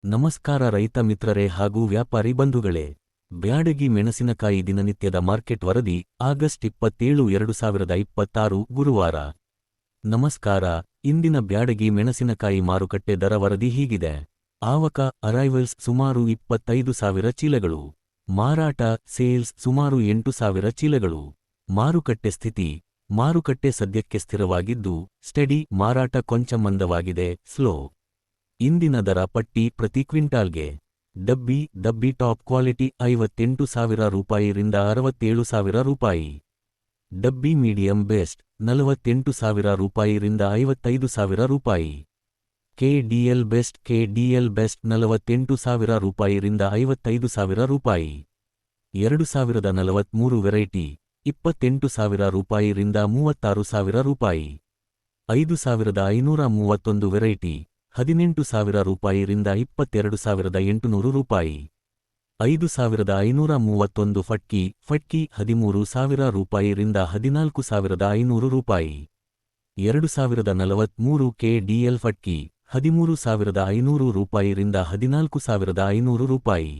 ನಮಸ್ಕಾರ ರೈತ ಮಿತ್ರರೇ ಹಾಗೂ ವ್ಯಾಪಾರಿ ಬಂಧುಗಳೇ. ಬ್ಯಾಡಗಿ ಮೆಣಸಿನಕಾಯಿ ದಿನನಿತ್ಯದ ಮಾರ್ಕೆಟ್ ವರದಿ ಆಗಸ್ಟ್ 27, 2026 ಗುರುವಾರ. ನಮಸ್ಕಾರ. ಇಂದಿನ ಬ್ಯಾಡಗಿ ಮೆಣಸಿನಕಾಯಿ ಮಾರುಕಟ್ಟೆ ದರ ವರದಿ ಹೀಗಿದೆ. ಆವಕ ಅರೈವಲ್ಸ್ ಸುಮಾರು 25,000 ಚೀಲಗಳು. ಮಾರಾಟ ಸೇಲ್ಸ್ ಸುಮಾರು 8,000 ಚೀಲಗಳು. ಮಾರುಕಟ್ಟೆ ಸ್ಥಿತಿ. ಮಾರುಕಟ್ಟೆ ಸದ್ಯಕ್ಕೆ ಸ್ಥಿರವಾಗಿದ್ದು ಸ್ಟೆಡಿ. ಮಾರಾಟ ಕೊಂಚ ಮಂದವಾಗಿದೆ, ಸ್ಲೋ. ಇಂದಿನ ದರ ಪಟ್ಟಿ ಪ್ರತಿ ಕ್ವಿಂಟಾಲ್ಗೆ ಡಬ್ಬಿ ಟಾಪ್ ಕ್ವಾಲಿಟಿ 58,000 ರೂಪಾಯಿರಿಂದ 67,000 ರೂಪಾಯಿ. ಡಬ್ಬಿ ಮೀಡಿಯಂ ಬೆಸ್ಟ್ 48,000 ರೂಪಾಯಿರಿಂದ 55,000 ರೂಪಾಯಿ. ಕೆಡಿಎಲ್ ಬೆಸ್ಟ್ 48,000 ರೂಪಾಯಿರಿಂದ 55,000 ರೂಪಾಯಿ. 2043 ವೆರೈಟಿ 28,000 ರೂಪಾಯಿರಿಂದ 36,000 ರೂಪಾಯಿ. 5,531 ವೆರೈಟಿ 18,000 ರೂಪಾಯಿರಿಂದ 22,800 ರೂಪಾಯಿ. 5,531 ಫಟ್ಕಿ 13,000 ರೂಪಾಯಿರಿಂದ 14,500 ರೂಪಾಯಿ. 2,043 ಕೆಡಿಎಲ್ ಫಟ್ಕಿ 13,500 ರೂಪಾಯಿರಿಂದ 14,500 ರೂಪಾಯಿ.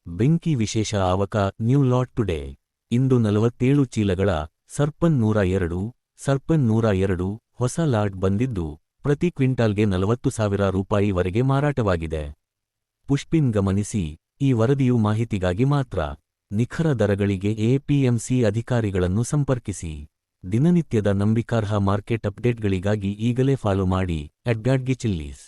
ಬೆಂಕಿ ವಿಶೇಷ ಆವಕ ನ್ಯೂ ಲಾಟ್ ಟುಡೇ. ಇಂದು 47 ಚೀಲಗಳ ಸರ್ಪನ್ 102 ಹೊಸ ಲಾಟ್ ಬಂದಿದ್ದು ಪ್ರತಿ ಕ್ವಿಂಟಾಲ್ಗೆ 40,000 ರೂಪಾಯಿವರೆಗೆ ಮಾರಾಟವಾಗಿದೆ. ಪುಷ್ಪಿನ್ ಗಮನಿಸಿ, ಈ ವರದಿಯು ಮಾಹಿತಿಗಾಗಿ ಮಾತ್ರ. ನಿಖರ ದರಗಳಿಗೆ ಎಪಿಎಂಸಿ ಅಧಿಕಾರಿಗಳನ್ನು ಸಂಪರ್ಕಿಸಿ. ದಿನನಿತ್ಯದ ನಂಬಿಕಾರ್ಹ ಮಾರ್ಕೆಟ್ ಅಪ್ಡೇಟ್ಗಳಿಗಾಗಿ ಈಗಲೇ ಫಾಲೋ ಮಾಡಿ @ಬ್ಯಾಡಗಿ ಚಿಲ್ಲೀಸ್.